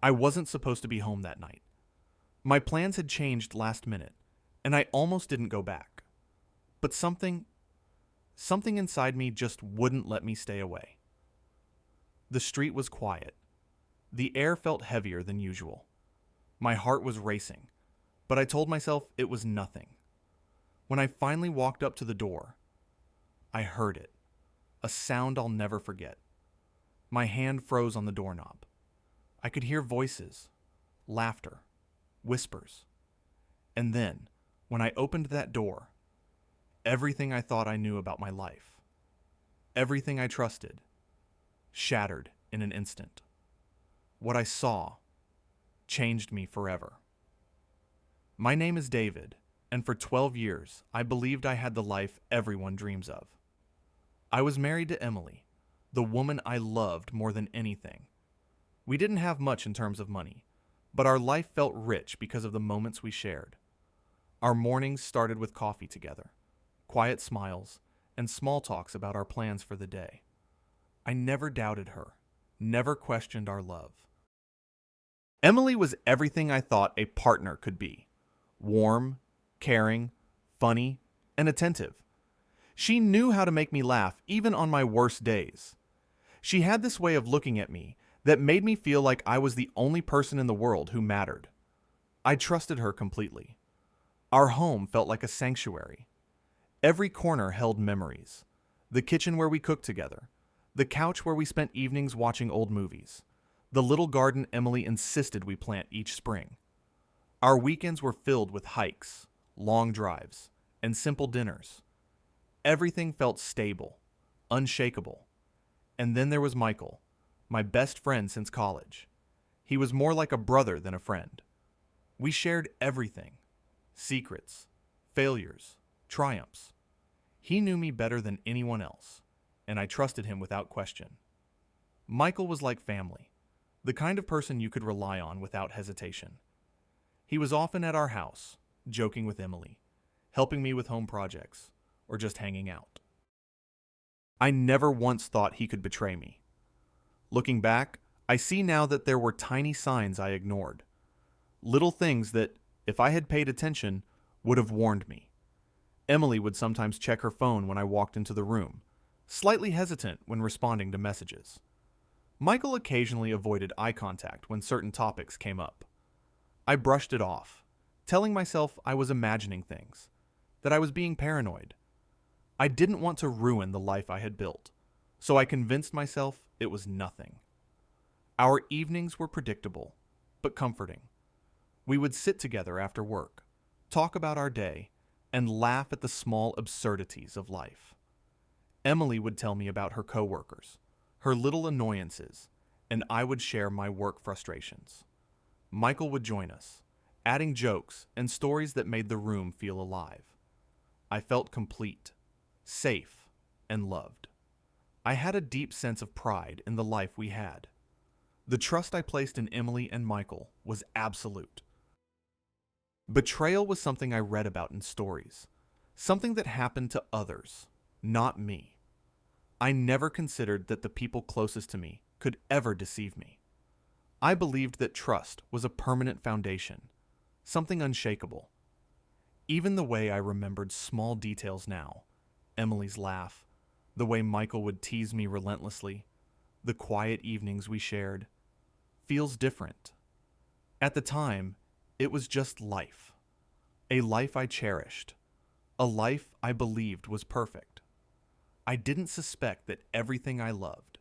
I wasn't supposed to be home that night. My plans had changed last minute, and I almost didn't go back. But something inside me just wouldn't let me stay away. The street was quiet. The air felt heavier than usual. My heart was racing, but I told myself it was nothing. When I finally walked up to the door, I heard it, a sound I'll never forget. My hand froze on the doorknob. I could hear voices, laughter, whispers. And then, when I opened that door, everything I thought I knew about my life, everything I trusted, shattered in an instant. What I saw changed me forever. My name is David, and for 12 years, I believed I had the life everyone dreams of. I was married to Emily, the woman I loved more than anything. We didn't have much in terms of money, but our life felt rich because of the moments we shared. Our mornings started with coffee together, quiet smiles, and small talks about our plans for the day. I never doubted her, never questioned our love. Emily was everything I thought a partner could be: warm, caring, funny, and attentive. She knew how to make me laugh even on my worst days. She had this way of looking at me that made me feel like I was the only person in the world who mattered. I trusted her completely. Our home felt like a sanctuary. Every corner held memories. The kitchen where we cooked together, the couch where we spent evenings watching old movies, the little garden Emily insisted we plant each spring. Our weekends were filled with hikes, long drives, and simple dinners. Everything felt stable, unshakable. And then there was Michael, my best friend since college. He was more like a brother than a friend. We shared everything: secrets, failures, triumphs. He knew me better than anyone else, and I trusted him without question. Michael was like family, the kind of person you could rely on without hesitation. He was often at our house, joking with Emily, helping me with home projects, or just hanging out. I never once thought he could betray me. Looking back, I see now that there were tiny signs I ignored. Little things that, if I had paid attention, would have warned me. Emily would sometimes check her phone when I walked into the room, slightly hesitant when responding to messages. Michael occasionally avoided eye contact when certain topics came up. I brushed it off, telling myself I was imagining things, that I was being paranoid. I didn't want to ruin the life I had built, so I convinced myself it was nothing. Our evenings were predictable, but comforting. We would sit together after work, talk about our day, and laugh at the small absurdities of life. Emily would tell me about her coworkers, her little annoyances, and I would share my work frustrations. Michael would join us, adding jokes and stories that made the room feel alive. I felt complete, safe, and loved. I had a deep sense of pride in the life we had. The trust I placed in Emily and Michael was absolute. Betrayal was something I read about in stories, something that happened to others, not me. I never considered that the people closest to me could ever deceive me. I believed that trust was a permanent foundation, something unshakable. Even the way I remembered small details now, Emily's laugh, the way Michael would tease me relentlessly, the quiet evenings we shared, feels different. At the time, it was just life. A life I cherished. A life I believed was perfect. I didn't suspect that everything I loved,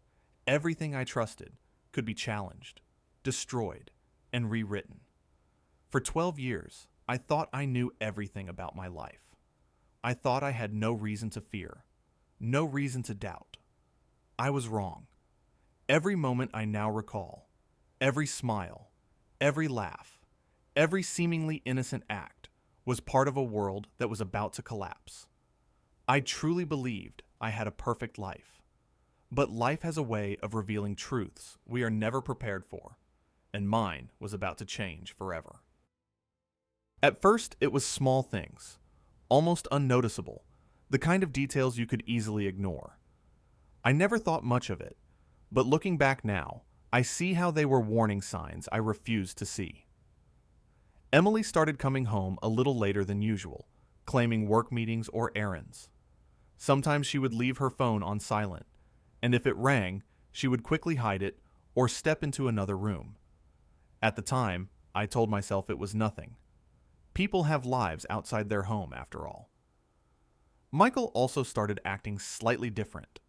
everything I trusted, could be challenged, destroyed, and rewritten. For 12 years, I thought I knew everything about my life. I thought I had no reason to fear, no reason to doubt. I was wrong. Every moment I now recall, every smile, every laugh, every seemingly innocent act was part of a world that was about to collapse. I truly believed I had a perfect life. But life has a way of revealing truths we are never prepared for, and mine was about to change forever. At first, it was small things, almost unnoticeable, the kind of details you could easily ignore. I never thought much of it, but looking back now, I see how they were warning signs I refused to see. Emily started coming home a little later than usual, claiming work meetings or errands. Sometimes she would leave her phone on silent, and if it rang, she would quickly hide it or step into another room. At the time, I told myself it was nothing. People have lives outside their home, after all. Michael also started acting slightly different.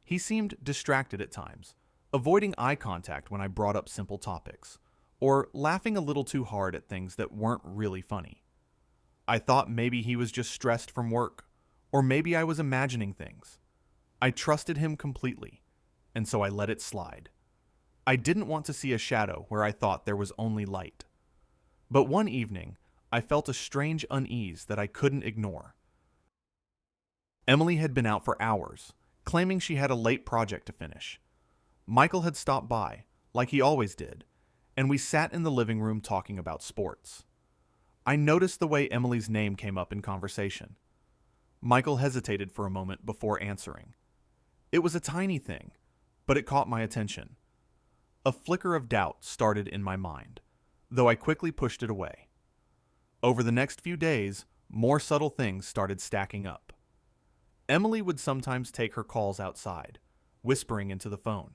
He seemed distracted at times, avoiding eye contact when I brought up simple topics, or laughing a little too hard at things that weren't really funny. I thought maybe he was just stressed from work, or maybe I was imagining things. I trusted him completely, and so I let it slide. I didn't want to see a shadow where I thought there was only light. But one evening, I felt a strange unease that I couldn't ignore. Emily had been out for hours, claiming she had a late project to finish. Michael had stopped by, like he always did, and we sat in the living room talking about sports. I noticed the way Emily's name came up in conversation. Michael hesitated for a moment before answering. It was a tiny thing, but it caught my attention. A flicker of doubt started in my mind, though I quickly pushed it away. Over the next few days, more subtle things started stacking up. Emily would sometimes take her calls outside, whispering into the phone.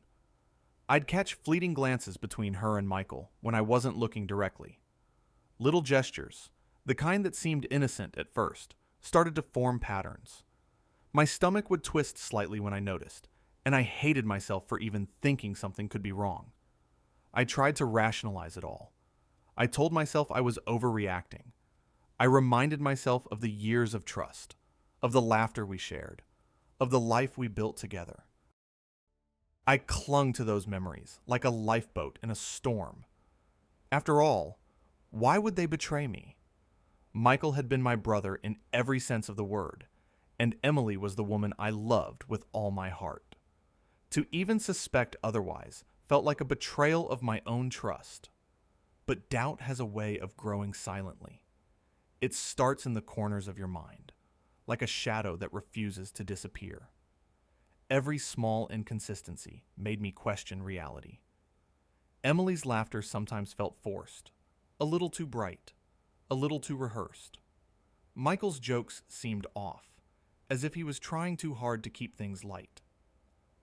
I'd catch fleeting glances between her and Michael when I wasn't looking directly. Little gestures, the kind that seemed innocent at first, started to form patterns. My stomach would twist slightly when I noticed, and I hated myself for even thinking something could be wrong. I tried to rationalize it all. I told myself I was overreacting. I reminded myself of the years of trust, of the laughter we shared, of the life we built together. I clung to those memories like a lifeboat in a storm. After all, why would they betray me? Michael had been my brother in every sense of the word, and Emily was the woman I loved with all my heart. To even suspect otherwise felt like a betrayal of my own trust. But doubt has a way of growing silently. It starts in the corners of your mind, like a shadow that refuses to disappear. Every small inconsistency made me question reality. Emily's laughter sometimes felt forced, a little too bright, a little too rehearsed. Michael's jokes seemed off, as if he was trying too hard to keep things light.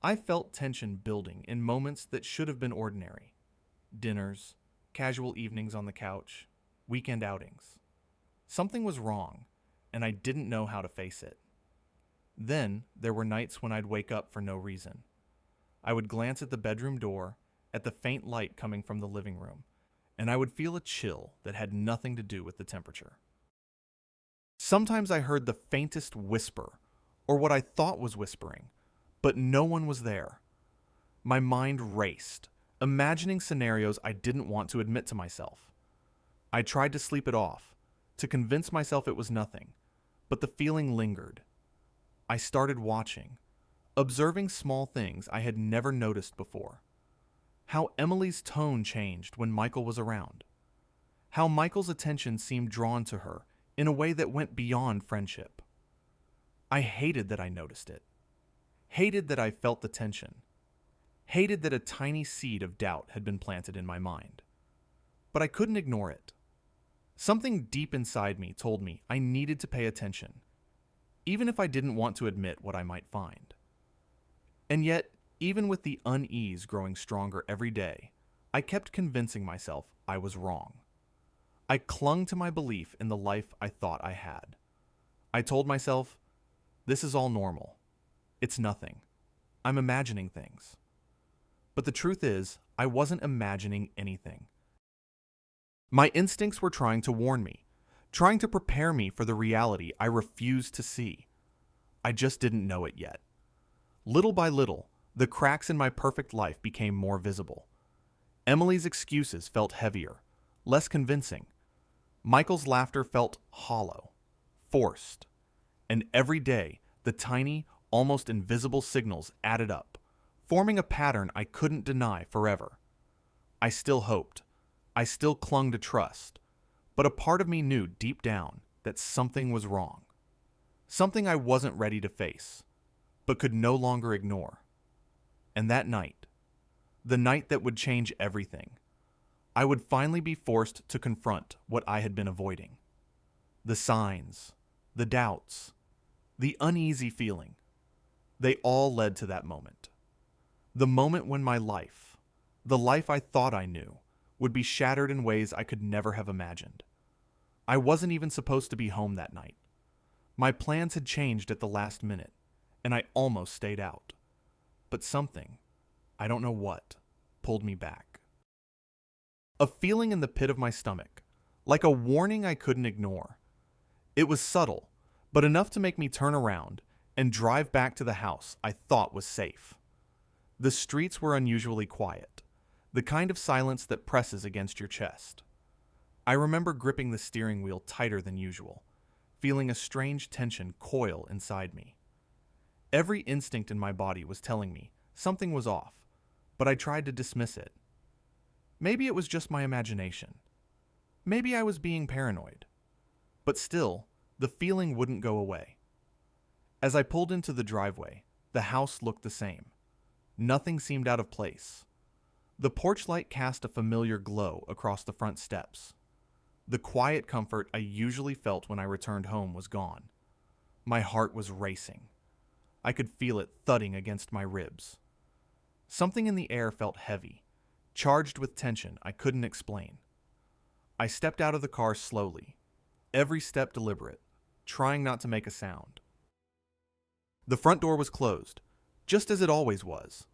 I felt tension building in moments that should have been ordinary. Dinners, casual evenings on the couch, weekend outings. Something was wrong, and I didn't know how to face it. Then there were nights when I'd wake up for no reason. I would glance at the bedroom door, at the faint light coming from the living room, and I would feel a chill that had nothing to do with the temperature. Sometimes I heard the faintest whisper, or what I thought was whispering, but no one was there. My mind raced, imagining scenarios I didn't want to admit to myself. I tried to sleep it off, to convince myself it was nothing, but the feeling lingered. I started watching, observing small things I had never noticed before. How Emily's tone changed when Michael was around. How Michael's attention seemed drawn to her in a way that went beyond friendship. I hated that I noticed it. Hated that I felt the tension. Hated that a tiny seed of doubt had been planted in my mind. But I couldn't ignore it. Something deep inside me told me I needed to pay attention, even if I didn't want to admit what I might find. And yet, even with the unease growing stronger every day, I kept convincing myself I was wrong. I clung to my belief in the life I thought I had. I told myself, this is all normal. It's nothing. I'm imagining things. But the truth is, I wasn't imagining anything. My instincts were trying to warn me, trying to prepare me for the reality I refused to see. I just didn't know it yet. Little by little, the cracks in my perfect life became more visible. Emily's excuses felt heavier, less convincing. Michael's laughter felt hollow, forced. And every day, the tiny, almost invisible signals added up, forming a pattern I couldn't deny forever. I still hoped. I still clung to trust. But a part of me knew deep down that something was wrong. Something I wasn't ready to face, but could no longer ignore. And that night, The night that would change everything. I would finally be forced to confront what I had been avoiding. The signs, the doubts, the uneasy feeling. They all led to that moment. The moment when my life, the life I thought I knew, would be shattered in ways I could never have imagined. I wasn't even supposed to be home that night. My plans had changed at the last minute, and I almost stayed out. But something, I don't know what, pulled me back. A feeling in the pit of my stomach, like a warning I couldn't ignore. It was subtle, but enough to make me turn around and drive back to the house I thought was safe. The streets were unusually quiet, the kind of silence that presses against your chest. I remember gripping the steering wheel tighter than usual, feeling a strange tension coil inside me. Every instinct in my body was telling me something was off, but I tried to dismiss it. Maybe it was just my imagination. Maybe I was being paranoid. But still, the feeling wouldn't go away. As I pulled into the driveway, the house looked the same. Nothing seemed out of place. The porch light cast a familiar glow across the front steps. The quiet comfort I usually felt when I returned home was gone. My heart was racing. I could feel it thudding against my ribs. Something in the air felt heavy, charged with tension I couldn't explain. I stepped out of the car slowly, every step deliberate, trying not to make a sound. The front door was closed, just as it always was.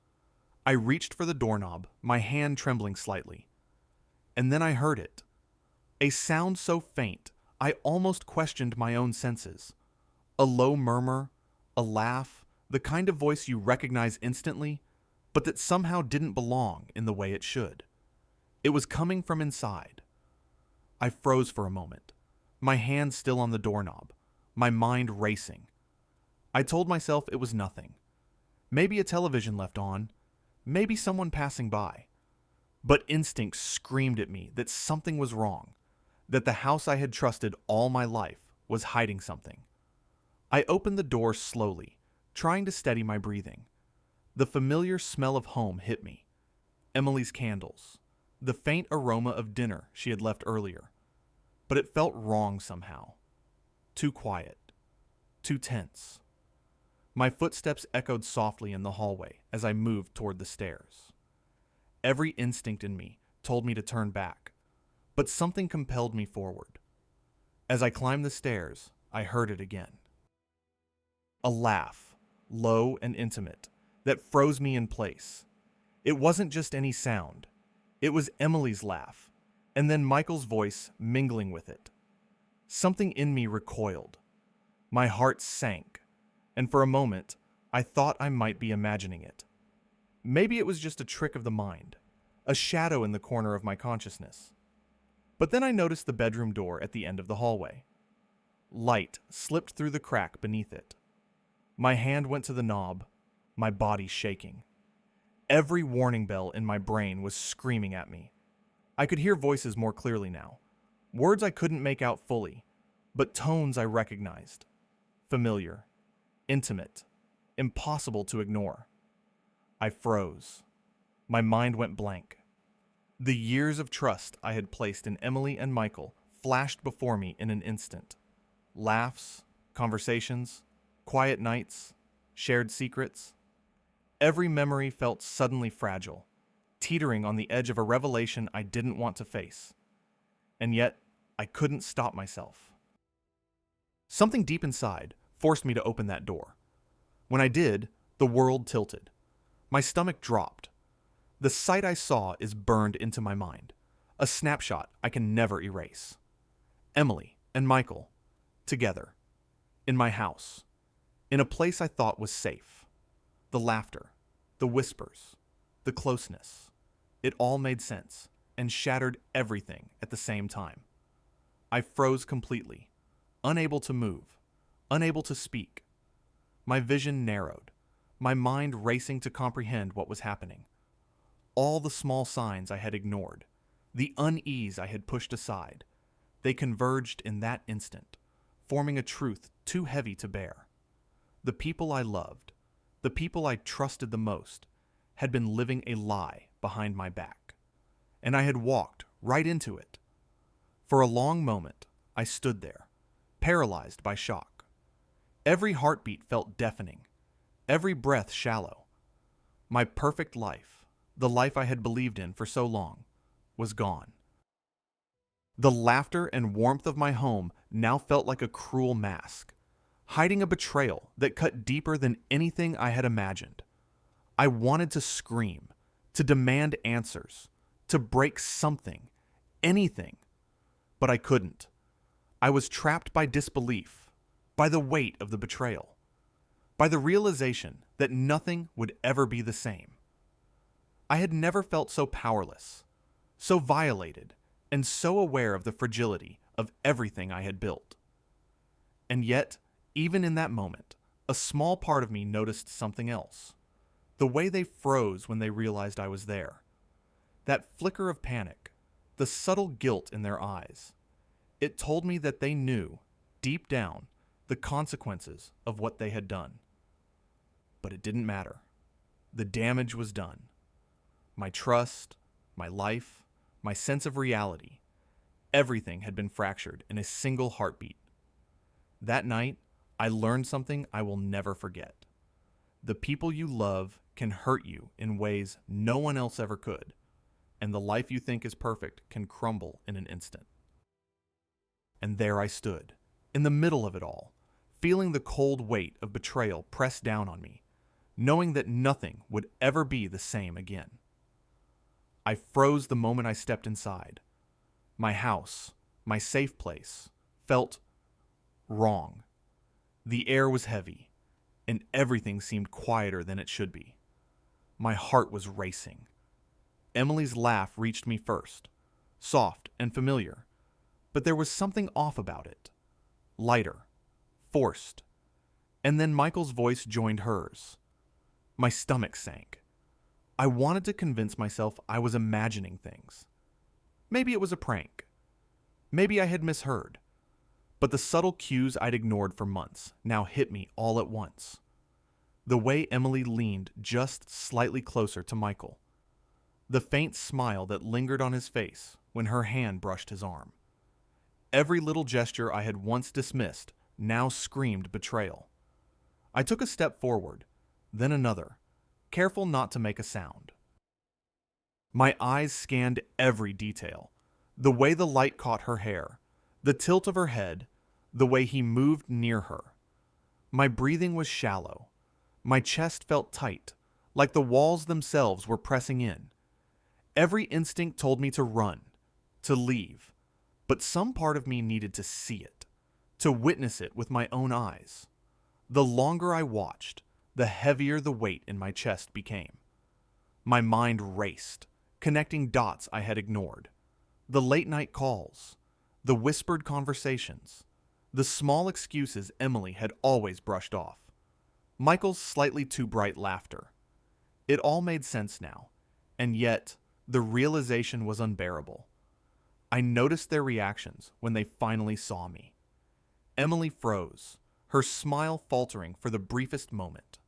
I reached for the doorknob, my hand trembling slightly. And then I heard it. A sound so faint, I almost questioned my own senses. A low murmur, a laugh, the kind of voice you recognize instantly, but that somehow didn't belong in the way it should. It was coming from inside. I froze for a moment, my hand still on the doorknob, my mind racing. I told myself it was nothing. Maybe a television left on, maybe someone passing by. But instinct screamed at me that something was wrong, that the house I had trusted all my life was hiding something. I opened the door slowly, trying to steady my breathing. The familiar smell of home hit me. Emily's candles, the faint aroma of dinner she had left earlier. But it felt wrong somehow. Too quiet. Too tense. My footsteps echoed softly in the hallway as I moved toward the stairs. Every instinct in me told me to turn back, but something compelled me forward. As I climbed the stairs, I heard it again. A laugh, low and intimate, that froze me in place. It wasn't just any sound. It was Emily's laugh, and then Michael's voice mingling with it. Something in me recoiled. My heart sank, and for a moment, I thought I might be imagining it. Maybe it was just a trick of the mind, a shadow in the corner of my consciousness. But then I noticed the bedroom door at the end of the hallway. Light slipped through the crack beneath it. My hand went to the knob, my body shaking. Every warning bell in my brain was screaming at me. I could hear voices more clearly now. Words I couldn't make out fully, but tones I recognized. Familiar, intimate, impossible to ignore. I froze. My mind went blank. The years of trust I had placed in Emily and Michael flashed before me in an instant. Laughs, conversations, quiet nights, shared secrets. Every memory felt suddenly fragile, teetering on the edge of a revelation I didn't want to face. And yet, I couldn't stop myself. Something deep inside forced me to open that door. When I did, the world tilted. My stomach dropped. The sight I saw is burned into my mind, a snapshot I can never erase. Emily and Michael, together, in my house, in a place I thought was safe. The laughter, the whispers, the closeness, it all made sense and shattered everything at the same time. I froze completely, unable to move, unable to speak. My vision narrowed, my mind racing to comprehend what was happening. All the small signs I had ignored, the unease I had pushed aside, they converged in that instant, forming a truth too heavy to bear. The people I loved, the people I trusted the most, had been living a lie behind my back, and I had walked right into it. For a long moment, I stood there, paralyzed by shock. Every heartbeat felt deafening, every breath shallow. My perfect life, the life I had believed in for so long, was gone. The laughter and warmth of my home now felt like a cruel mask, hiding a betrayal that cut deeper than anything I had imagined. I wanted to scream, to demand answers, to break something, anything, but I couldn't. I was trapped by disbelief, by the weight of the betrayal, by the realization that nothing would ever be the same. I had never felt so powerless, so violated, and so aware of the fragility of everything I had built. And yet, even in that moment, a small part of me noticed something else. The way they froze when they realized I was there. That flicker of panic, the subtle guilt in their eyes. It told me that they knew, deep down, the consequences of what they had done. But it didn't matter. The damage was done. My trust, my life, my sense of reality, everything had been fractured in a single heartbeat. That night, I learned something I will never forget. The people you love can hurt you in ways no one else ever could, and the life you think is perfect can crumble in an instant. And there I stood, in the middle of it all, feeling the cold weight of betrayal press down on me, knowing that nothing would ever be the same again. I froze the moment I stepped inside. My house, my safe place, felt wrong. The air was heavy, and everything seemed quieter than it should be. My heart was racing. Emily's laugh reached me first, soft and familiar, but there was something off about it. Lighter, forced. And then Michael's voice joined hers. My stomach sank. I wanted to convince myself I was imagining things. Maybe it was a prank. Maybe I had misheard. But the subtle cues I'd ignored for months now hit me all at once. The way Emily leaned just slightly closer to Michael. The faint smile that lingered on his face when her hand brushed his arm. Every little gesture I had once dismissed now screamed betrayal. I took a step forward, then another, careful not to make a sound. My eyes scanned every detail. The way the light caught her hair, the tilt of her head, the way he moved near her. My breathing was shallow. My chest felt tight, like the walls themselves were pressing in. Every instinct told me to run, to leave, but some part of me needed to see it, to witness it with my own eyes. The longer I watched, the heavier the weight in my chest became. My mind raced, connecting dots I had ignored. The late-night calls, the whispered conversations, the small excuses Emily had always brushed off. Michael's slightly too bright laughter. It all made sense now, and yet the realization was unbearable. I noticed their reactions when they finally saw me. Emily froze, her smile faltering for the briefest moment.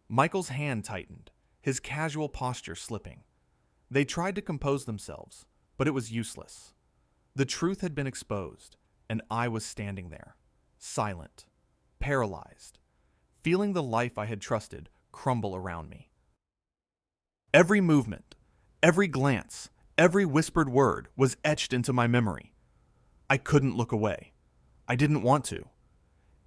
Michael's hand tightened, his casual posture slipping. They tried to compose themselves, but it was useless. The truth had been exposed, and I was standing there, silent, paralyzed, feeling the life I had trusted crumble around me. Every movement, every glance, every whispered word was etched into my memory. I couldn't look away. I didn't want to.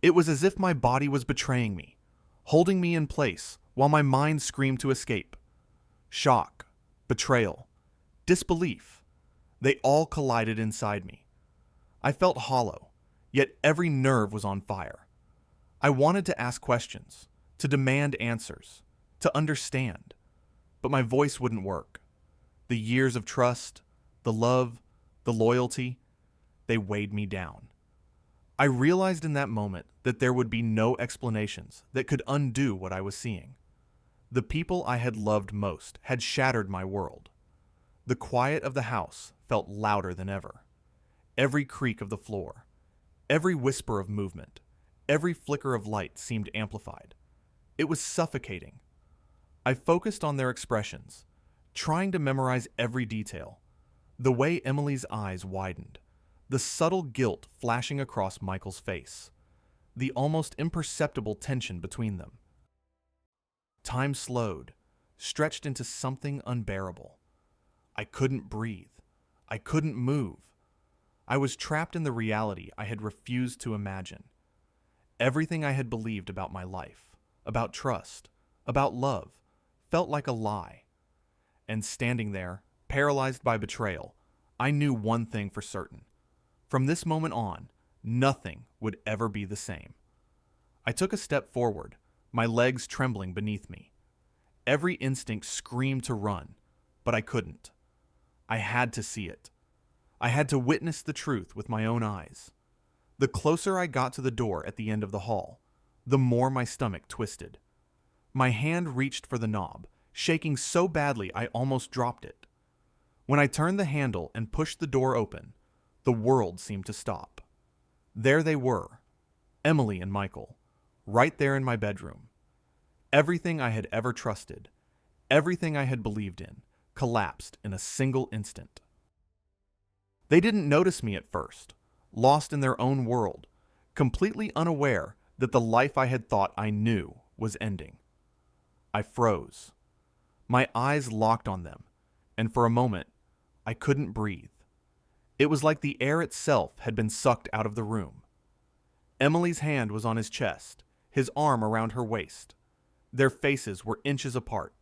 It was as if my body was betraying me, holding me in place while my mind screamed to escape. Shock, betrayal, disbelief, they all collided inside me. I felt hollow, yet every nerve was on fire. I wanted to ask questions, to demand answers, to understand, but my voice wouldn't work. The years of trust, the love, the loyalty, they weighed me down. I realized in that moment that there would be no explanations that could undo what I was seeing. The people I had loved most had shattered my world. The quiet of the house felt louder than ever. Every creak of the floor, every whisper of movement, every flicker of light seemed amplified. It was suffocating. I focused on their expressions, trying to memorize every detail. The way Emily's eyes widened, the subtle guilt flashing across Michael's face, the almost imperceptible tension between them. Time slowed, stretched into something unbearable. I couldn't breathe. I couldn't move. I was trapped in the reality I had refused to imagine. Everything I had believed about my life, about trust, about love, felt like a lie. And standing there, paralyzed by betrayal, I knew one thing for certain. From this moment on, nothing would ever be the same. I took a step forward, my legs trembling beneath me. Every instinct screamed to run, but I couldn't. I had to see it. I had to witness the truth with my own eyes. The closer I got to the door at the end of the hall, the more my stomach twisted. My hand reached for the knob, shaking so badly I almost dropped it. When I turned the handle and pushed the door open, the world seemed to stop. There they were, Emily and Michael, right there in my bedroom. Everything I had ever trusted, everything I had believed in, collapsed in a single instant. They didn't notice me at first, lost in their own world, completely unaware that the life I had thought I knew was ending. I froze. My eyes locked on them, and for a moment, I couldn't breathe. It was like the air itself had been sucked out of the room. Emily's hand was on his chest, his arm around her waist. Their faces were inches apart,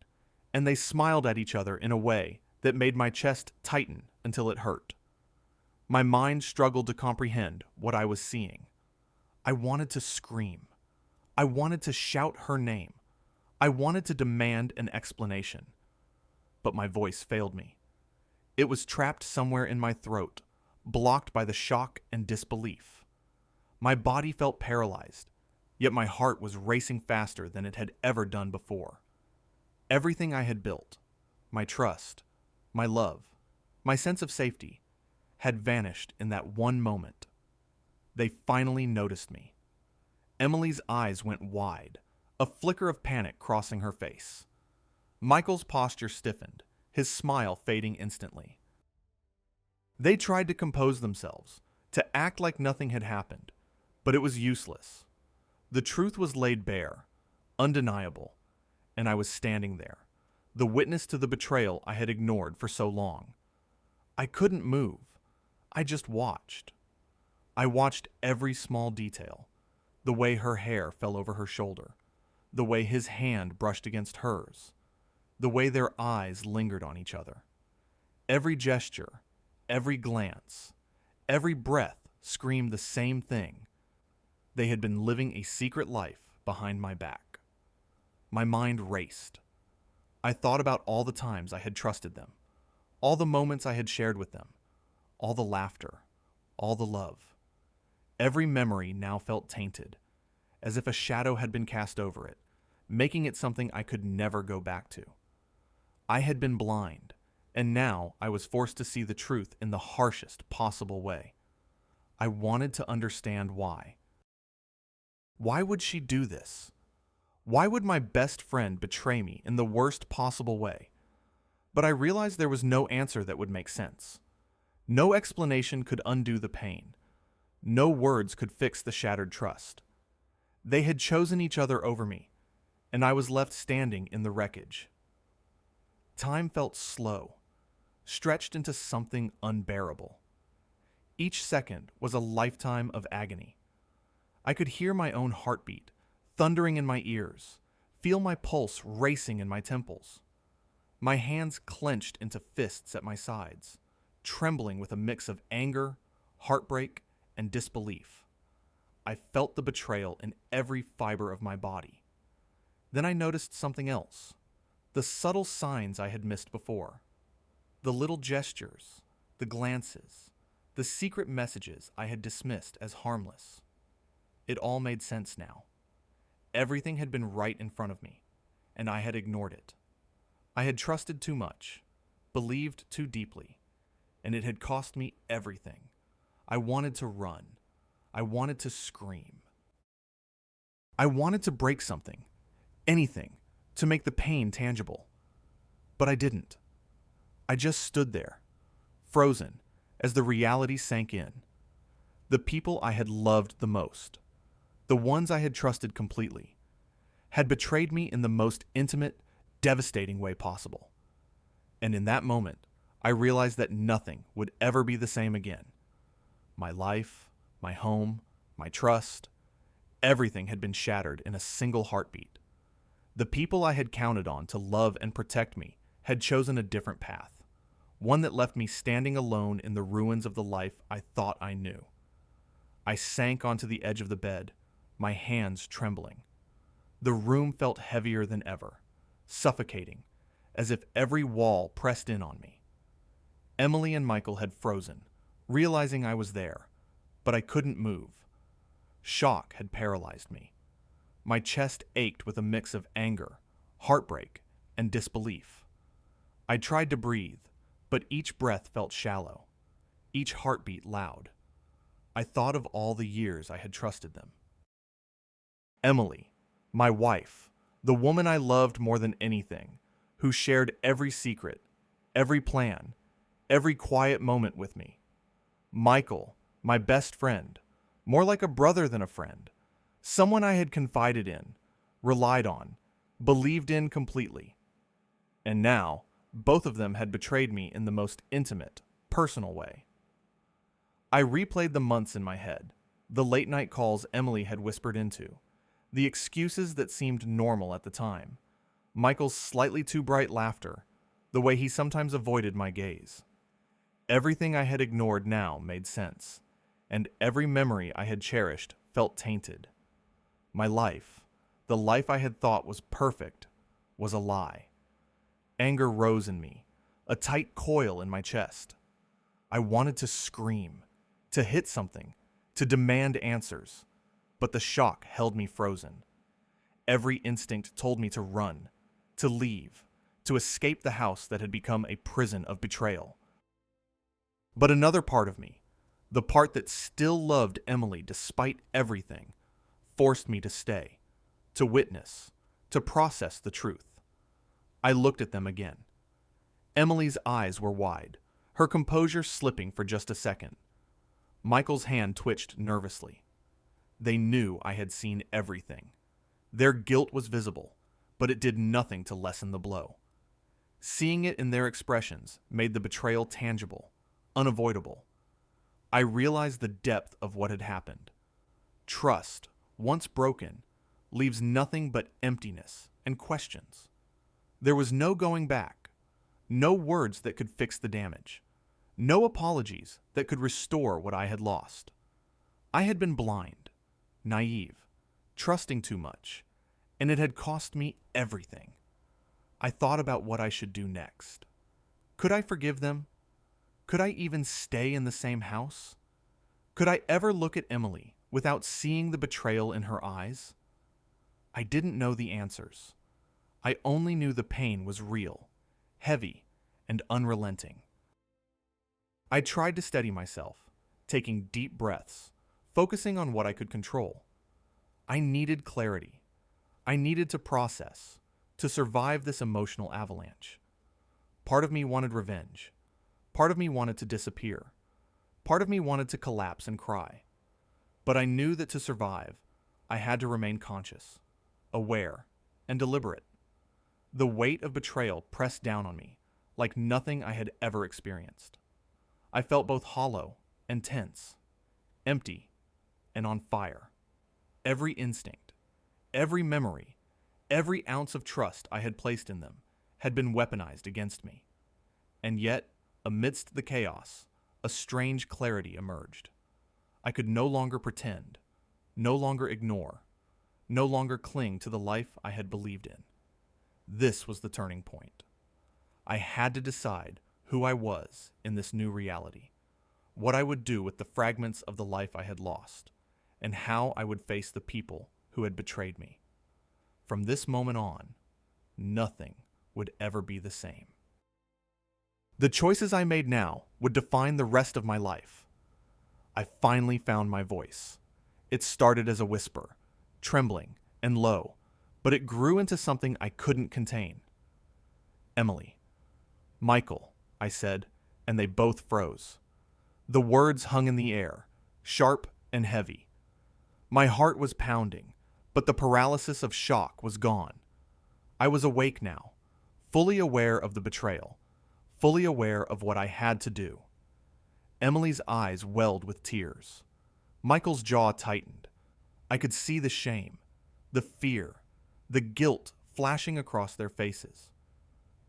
and they smiled at each other in a way that made my chest tighten until it hurt. My mind struggled to comprehend what I was seeing. I wanted to scream. I wanted to shout her name. I wanted to demand an explanation. But my voice failed me. It was trapped somewhere in my throat, blocked by the shock and disbelief. My body felt paralyzed, yet my heart was racing faster than it had ever done before. Everything I had built, my trust, my love, my sense of safety, had vanished in that one moment. They finally noticed me. Emily's eyes went wide, a flicker of panic crossing her face. Michael's posture stiffened, his smile fading instantly. They tried to compose themselves, to act like nothing had happened, but it was useless. The truth was laid bare, undeniable, and I was standing there, the witness to the betrayal I had ignored for so long. I couldn't move. I just watched. I watched every small detail, the way her hair fell over her shoulder, the way his hand brushed against hers, the way their eyes lingered on each other. Every gesture, every glance, every breath screamed the same thing. They had been living a secret life behind my back. My mind raced. I thought about all the times I had trusted them, all the moments I had shared with them, all the laughter, all the love. Every memory now felt tainted, as if a shadow had been cast over it, making it something I could never go back to. I had been blind, and now I was forced to see the truth in the harshest possible way. I wanted to understand why. Why would she do this? Why would my best friend betray me in the worst possible way? But I realized there was no answer that would make sense. No explanation could undo the pain. No words could fix the shattered trust. They had chosen each other over me, and I was left standing in the wreckage. Time felt slow, stretched into something unbearable. Each second was a lifetime of agony. I could hear my own heartbeat, thundering in my ears, feel my pulse racing in my temples. My hands clenched into fists at my sides, trembling with a mix of anger, heartbreak, and disbelief. I felt the betrayal in every fiber of my body. Then I noticed something else, the subtle signs I had missed before. The little gestures, the glances, the secret messages I had dismissed as harmless. It all made sense now. Everything had been right in front of me, and I had ignored it. I had trusted too much, believed too deeply, and it had cost me everything. I wanted to run. I wanted to scream. I wanted to break something, anything, to make the pain tangible. But I didn't. I just stood there, frozen, as the reality sank in. The people I had loved the most, the ones I had trusted completely, had betrayed me in the most intimate, devastating way possible. And in that moment, I realized that nothing would ever be the same again. My life, my home, my trust, everything had been shattered in a single heartbeat. The people I had counted on to love and protect me had chosen a different path, one that left me standing alone in the ruins of the life I thought I knew. I sank onto the edge of the bed, my hands trembling. The room felt heavier than ever, suffocating, as if every wall pressed in on me. Emily and Michael had frozen, realizing I was there, but I couldn't move. Shock had paralyzed me. My chest ached with a mix of anger, heartbreak, and disbelief. I tried to breathe, but each breath felt shallow, each heartbeat loud. I thought of all the years I had trusted them. Emily, my wife, the woman I loved more than anything, who shared every secret, every plan, every quiet moment with me. Michael, my best friend, more like a brother than a friend, someone I had confided in, relied on, believed in completely. And now, both of them had betrayed me in the most intimate, personal way. I replayed the months in my head, the late-night calls Emily had whispered into, the excuses that seemed normal at the time, Michael's slightly too bright laughter, the way he sometimes avoided my gaze. Everything I had ignored now made sense, and every memory I had cherished felt tainted. My life, the life I had thought was perfect, was a lie. Anger rose in me, a tight coil in my chest. I wanted to scream, to hit something, to demand answers, but the shock held me frozen. Every instinct told me to run, to leave, to escape the house that had become a prison of betrayal. But another part of me, the part that still loved Emily despite everything, forced me to stay, to witness, to process the truth. I looked at them again. Emily's eyes were wide, her composure slipping for just a second. Michael's hand twitched nervously. They knew I had seen everything. Their guilt was visible, but it did nothing to lessen the blow. Seeing it in their expressions made the betrayal tangible, unavoidable. I realized the depth of what had happened. Trust, once broken, leaves nothing but emptiness and questions. There was no going back, no words that could fix the damage, no apologies that could restore what I had lost. I had been blind, naive, trusting too much, and it had cost me everything. I thought about what I should do next. Could I forgive them? Could I even stay in the same house? Could I ever look at Emily without seeing the betrayal in her eyes? I didn't know the answers. I only knew the pain was real, heavy, and unrelenting. I tried to steady myself, taking deep breaths, focusing on what I could control. I needed clarity. I needed to process, to survive this emotional avalanche. Part of me wanted revenge. Part of me wanted to disappear. Part of me wanted to collapse and cry. But I knew that to survive, I had to remain conscious, aware, and deliberate. The weight of betrayal pressed down on me, like nothing I had ever experienced. I felt both hollow and tense, empty and on fire. Every instinct, every memory, every ounce of trust I had placed in them had been weaponized against me. And yet, amidst the chaos, a strange clarity emerged. I could no longer pretend, no longer ignore, no longer cling to the life I had believed in. This was the turning point. I had to decide who I was in this new reality, what I would do with the fragments of the life I had lost, and how I would face the people who had betrayed me. From this moment on, nothing would ever be the same. The choices I made now would define the rest of my life. I finally found my voice. It started as a whisper, trembling and low, but it grew into something I couldn't contain. Emily, Michael, I said, and they both froze. The words hung in the air, sharp and heavy. My heart was pounding, but the paralysis of shock was gone. I was awake now, fully aware of the betrayal, fully aware of what I had to do. Emily's eyes welled with tears. Michael's jaw tightened. I could see the shame, the fear, the guilt flashing across their faces.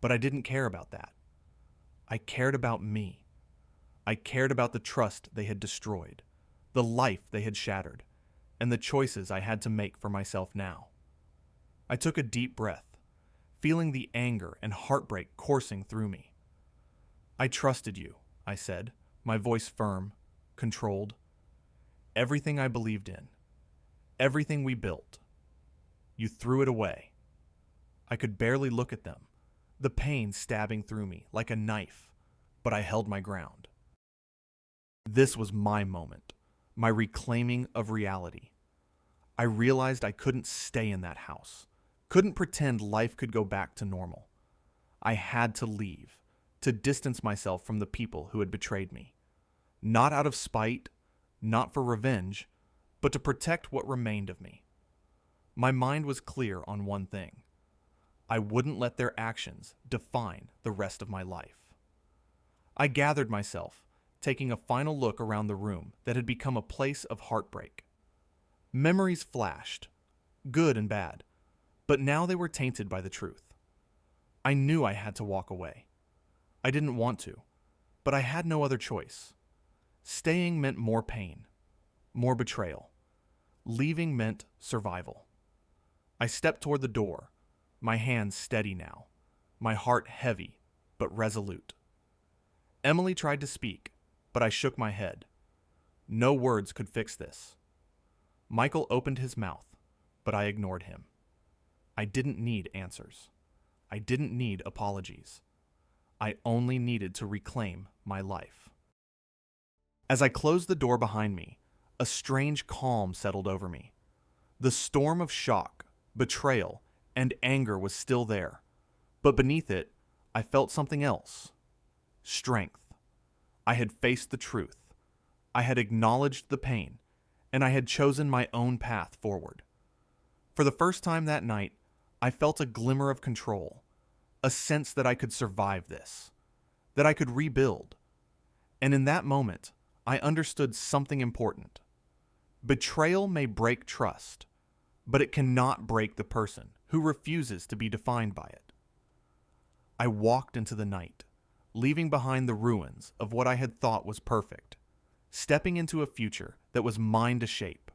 But I didn't care about that. I cared about me. I cared about the trust they had destroyed, the life they had shattered, and the choices I had to make for myself now. I took a deep breath, feeling the anger and heartbreak coursing through me. I trusted you, I said, my voice firm, controlled. Everything I believed in, everything we built. You threw it away. I could barely look at them, the pain stabbing through me like a knife, but I held my ground. This was my moment, my reclaiming of reality. I realized I couldn't stay in that house, couldn't pretend life could go back to normal. I had to leave, to distance myself from the people who had betrayed me. Not out of spite, not for revenge, but to protect what remained of me. My mind was clear on one thing. I wouldn't let their actions define the rest of my life. I gathered myself, taking a final look around the room that had become a place of heartbreak. Memories flashed, good and bad, but now they were tainted by the truth. I knew I had to walk away. I didn't want to, but I had no other choice. Staying meant more pain, more betrayal. Leaving meant survival. I stepped toward the door, my hands steady now, my heart heavy but resolute. Emily tried to speak, but I shook my head. No words could fix this. Michael opened his mouth, but I ignored him. I didn't need answers. I didn't need apologies. I only needed to reclaim my life. As I closed the door behind me, a strange calm settled over me. The storm of shock, betrayal, and anger was still there, but beneath it, I felt something else. Strength. I had faced the truth. I had acknowledged the pain, and I had chosen my own path forward. For the first time that night, I felt a glimmer of control, a sense that I could survive this, that I could rebuild. And in that moment, I understood something important. Betrayal may break trust, but it cannot break the person who refuses to be defined by it. I walked into the night, leaving behind the ruins of what I had thought was perfect, stepping into a future that was mine to shape.